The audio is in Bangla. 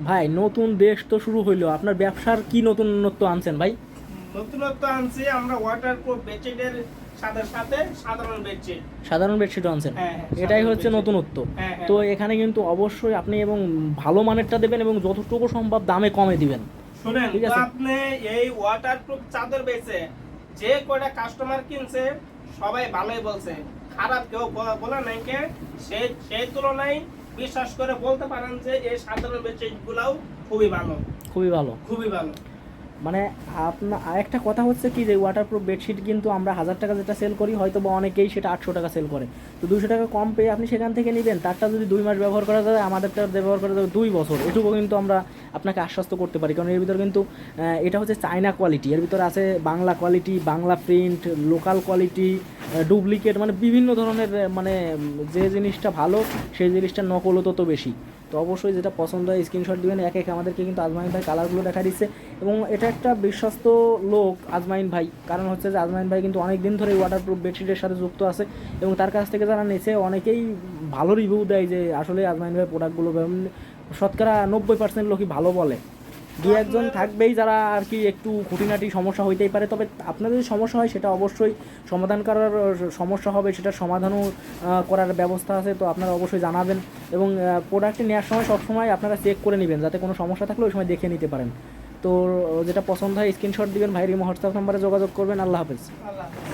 ভাই নতুন দেশ তো শুরু হইলো, আপনার ব্যবসার কি নতুনত্ব আনছেন ভাই? নতুনত্ব আনছি আমরা ওয়াটারপ্রুফ বেডশিটের সাথে সাথে সাধারণ বেডশিট। সাধারণ বেডশিটও আনছেন, হ্যাঁ হ্যাঁ, এটাই সাধারণ হচ্ছে বেডশিট। নতুনত্ব। হ্যাঁ হ্যাঁ তো হ্যাঁ। এখানে কিন্তু অবশ্যই আপনি এবং ভালো মানেরটা দেবেন এবং যতটুকু সম্ভব দামে কমে দিবেন। শুনেন ঠিক তো, আছে। আপনি এই ওয়াটারপ্রুফ চাদর বেচে যে কয়টা কাস্টমার কিনছে সবাই ভালোই বলছে, খারাপ কেউ বলে নাই। কে সেই তুলনায় বিশ্বাস করে বলতে পারেন যে এই সাধারণ বেডশিট গুলাও খুবই ভালো, খুবই ভালো। খুবই ভালো। মানে আপনার আরেকটা কথা হচ্ছে কি, যে ওয়াটারপ্রুফ বেডশিট কিন্তু আমরা 1000 টাকা যেটা সেল করি, হয়তো বা অনেকেই সেটা 800 টাকা সেল করে। তো 200 টাকা কম পেয়ে আপনি সেখান থেকে নেবেন, তারটা যদি 2 মাস ব্যবহার করা যায়, আমাদেরটা ব্যবহার করা যাবে 2 বছর। এটুকু কিন্তু আমরা আপনাকে আশ্বস্ত করতে পারি, কারণ এর ভিতরে কিন্তু এটা হচ্ছে চায়না কোয়ালিটি, এর ভিতরে আছে Bangla quality, Bangla print, local quality, duplicate, মানে বিভিন্ন ধরনের মানে যে জিনিসটা ভালো সেই জিনিসটা নকলও তত বেশি। তো অবশ্যই যেটা পছন্দ হয় স্ক্রিনশট দিবেন। এক এক আমাদেরকে কিন্তু আজমাইন ভাই কালারগুলো দেখা দিচ্ছে, এবং এটা একটা বিশ্বস্ত লোক আজমাইন ভাই, কারণ হচ্ছে যে আজমাইন ভাই কিন্তু অনেক দিন ধরে ওয়াটারপ্রুফ বেডশিটের সাথে যুক্ত আছে, এবং তার কাছ থেকে যারা নিয়েছে অনেকেই ভালো রিভিউ দেয় যে আসলে আজমাইন ভাই প্রোডাক্টগুলো শতকরা 90% লোকই ভালো বলে। দু একজন থাকবেই যারা আর কি একটু খুঁটিনাটি সমস্যা হইতেই পারে, তবে আপনার যদি সমস্যা হয় সেটা অবশ্যই সমাধান করার সমস্যা হবে, সেটা সমাধানও করার ব্যবস্থা আছে। তো আপনারা অবশ্যই জানাবেন, এবং প্রোডাক্টটি নেওয়ার সময় সবসময় আপনারা চেক করে নেবেন, যাতে কোনো সমস্যা থাকলে ওই সময় দেখে নিতে পারেন। তো যেটা পছন্দ হয় স্ক্রিনশট দিবেন, ভাইয়ের হোয়াটসঅ্যাপ নাম্বারে যোগাযোগ করবেন। আল্লাহ হাফেজ। আল্লাহ হাফেজ।